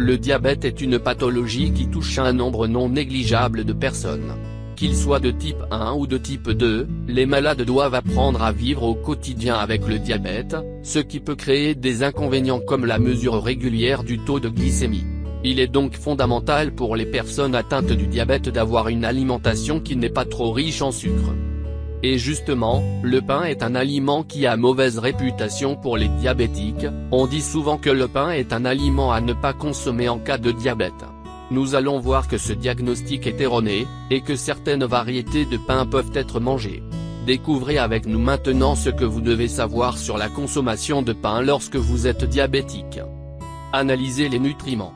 Le diabète est une pathologie qui touche un nombre non négligeable de personnes. Qu'ils soient de type 1 ou de type 2, les malades doivent apprendre à vivre au quotidien avec le diabète, ce qui peut créer des inconvénients comme la mesure régulière du taux de glycémie. Il est donc fondamental pour les personnes atteintes du diabète d'avoir une alimentation qui n'est pas trop riche en sucre. Et justement, le pain est un aliment qui a mauvaise réputation pour les diabétiques. On dit souvent que le pain est un aliment à ne pas consommer en cas de diabète. Nous allons voir que ce diagnostic est erroné, et que certaines variétés de pain peuvent être mangées. Découvrez avec nous maintenant ce que vous devez savoir sur la consommation de pain lorsque vous êtes diabétique. Analysez les nutriments.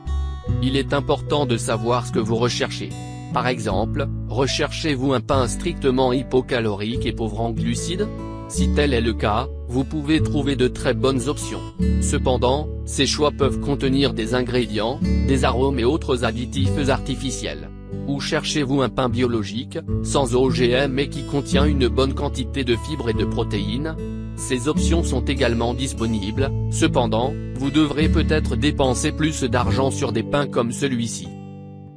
Il est important de savoir ce que vous recherchez. Par exemple, recherchez-vous un pain strictement hypocalorique et pauvre en glucides? Si tel est le cas, vous pouvez trouver de très bonnes options. Cependant, ces choix peuvent contenir des ingrédients, des arômes et autres additifs artificiels. Ou cherchez-vous un pain biologique, sans OGM et qui contient une bonne quantité de fibres et de protéines? Ces options sont également disponibles, cependant, vous devrez peut-être dépenser plus d'argent sur des pains comme celui-ci.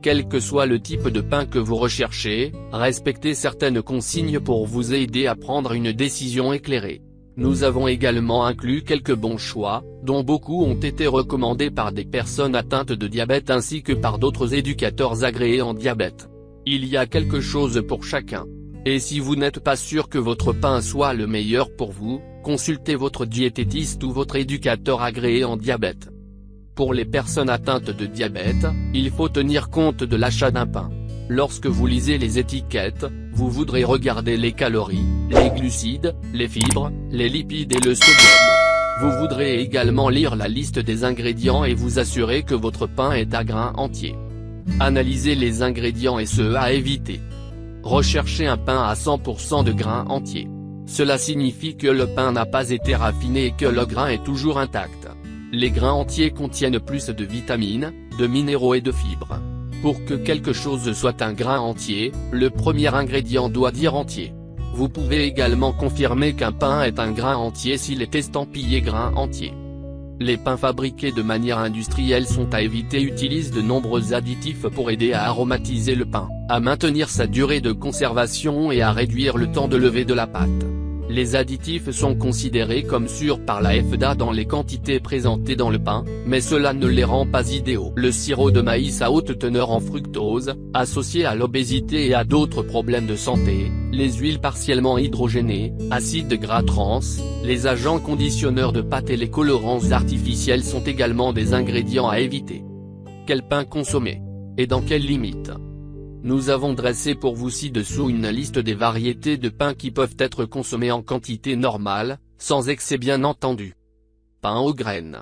Quel que soit le type de pain que vous recherchez, respectez certaines consignes pour vous aider à prendre une décision éclairée. Nous avons également inclus quelques bons choix, dont beaucoup ont été recommandés par des personnes atteintes de diabète ainsi que par d'autres éducateurs agréés en diabète. Il y a quelque chose pour chacun. Et si vous n'êtes pas sûr que votre pain soit le meilleur pour vous, consultez votre diététiste ou votre éducateur agréé en diabète. Pour les personnes atteintes de diabète, il faut tenir compte de l'achat d'un pain. Lorsque vous lisez les étiquettes, vous voudrez regarder les calories, les glucides, les fibres, les lipides et le sodium. Vous voudrez également lire la liste des ingrédients et vous assurer que votre pain est à grains entiers. Analysez les ingrédients et ceux à éviter. Recherchez un pain à 100% de grains entiers. Cela signifie que le pain n'a pas été raffiné et que le grain est toujours intact. Les grains entiers contiennent plus de vitamines, de minéraux et de fibres. Pour que quelque chose soit un grain entier, le premier ingrédient doit dire entier. Vous pouvez également confirmer qu'un pain est un grain entier s'il est estampillé grain entier. Les pains fabriqués de manière industrielle sont à éviter, utilisent de nombreux additifs pour aider à aromatiser le pain, à maintenir sa durée de conservation et à réduire le temps de levée de la pâte. Les additifs sont considérés comme sûrs par la FDA dans les quantités présentées dans le pain, mais cela ne les rend pas idéaux. Le sirop de maïs à haute teneur en fructose, associé à l'obésité et à d'autres problèmes de santé, les huiles partiellement hydrogénées, acides gras trans, les agents conditionneurs de pâte et les colorants artificiels sont également des ingrédients à éviter. Quel pain consommer? Et dans quelles limites? Nous avons dressé pour vous ci-dessous une liste des variétés de pain qui peuvent être consommées en quantité normale, sans excès bien entendu. Pain aux graines.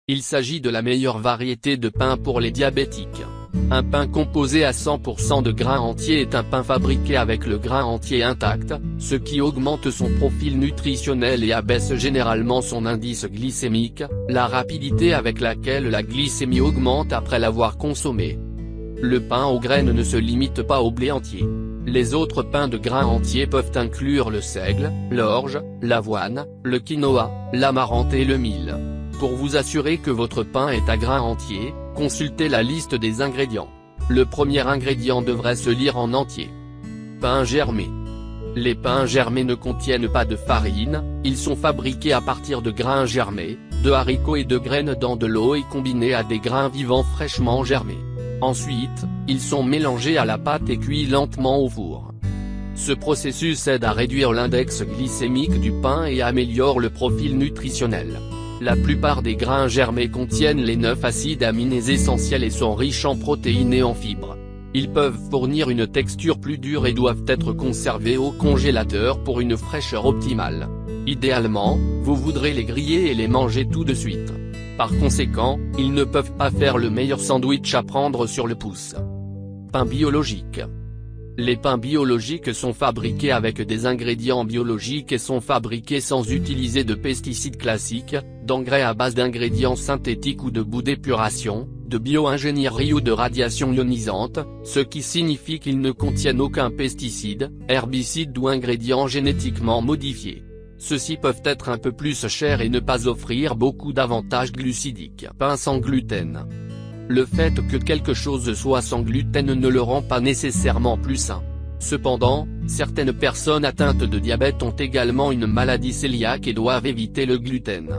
Il s'agit de la meilleure variété de pain pour les diabétiques. Un pain composé à 100% de grains entiers est un pain fabriqué avec le grain entier intact, ce qui augmente son profil nutritionnel et abaisse généralement son indice glycémique, la rapidité avec laquelle la glycémie augmente après l'avoir consommé. Le pain aux graines ne se limite pas au blé entier. Les autres pains de grains entiers peuvent inclure le seigle, l'orge, l'avoine, le quinoa, l'amarante et le mil. Pour vous assurer que votre pain est à grains entiers, consultez la liste des ingrédients. Le premier ingrédient devrait se lire en entier. Pain germé. Les pains germés ne contiennent pas de farine, ils sont fabriqués à partir de grains germés, de haricots et de graines dans de l'eau et combinés à des grains vivants fraîchement germés. Ensuite, ils sont mélangés à la pâte et cuits lentement au four. Ce processus aide à réduire l'index glycémique du pain et améliore le profil nutritionnel. La plupart des grains germés contiennent les 9 acides aminés essentiels et sont riches en protéines et en fibres. Ils peuvent fournir une texture plus dure et doivent être conservés au congélateur pour une fraîcheur optimale. Idéalement, vous voudrez les griller et les manger tout de suite. Par conséquent, ils ne peuvent pas faire le meilleur sandwich à prendre sur le pouce. Pain biologique. Les pains biologiques sont fabriqués avec des ingrédients biologiques et sont fabriqués sans utiliser de pesticides classiques, d'engrais à base d'ingrédients synthétiques ou de boues d'épuration, de bio-ingénierie ou de radiation ionisante, ce qui signifie qu'ils ne contiennent aucun pesticide, herbicide ou ingrédient génétiquement modifié. Ceux-ci peuvent être un peu plus chers et ne pas offrir beaucoup d'avantages glucidiques. Pain sans gluten. Le fait que quelque chose soit sans gluten ne le rend pas nécessairement plus sain. Cependant, certaines personnes atteintes de diabète ont également une maladie cœliaque et doivent éviter le gluten.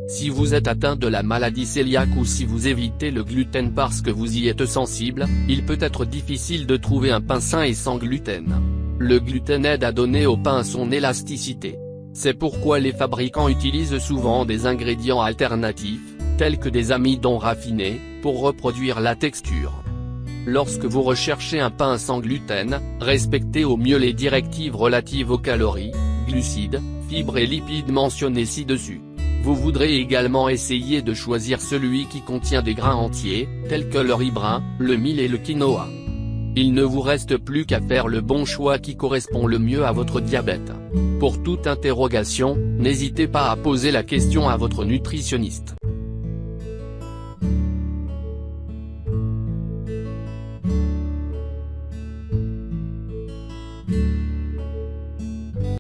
Si vous êtes atteint de la maladie cœliaque ou si vous évitez le gluten parce que vous y êtes sensible, il peut être difficile de trouver un pain sain et sans gluten. Le gluten aide à donner au pain son élasticité. C'est pourquoi les fabricants utilisent souvent des ingrédients alternatifs, tels que des amidons raffinés, pour reproduire la texture. Lorsque vous recherchez un pain sans gluten, respectez au mieux les directives relatives aux calories, glucides, fibres et lipides mentionnés ci-dessus. Vous voudrez également essayer de choisir celui qui contient des grains entiers, tels que le riz brun, le mil et le quinoa. Il ne vous reste plus qu'à faire le bon choix qui correspond le mieux à votre diabète. Pour toute interrogation, n'hésitez pas à poser la question à votre nutritionniste.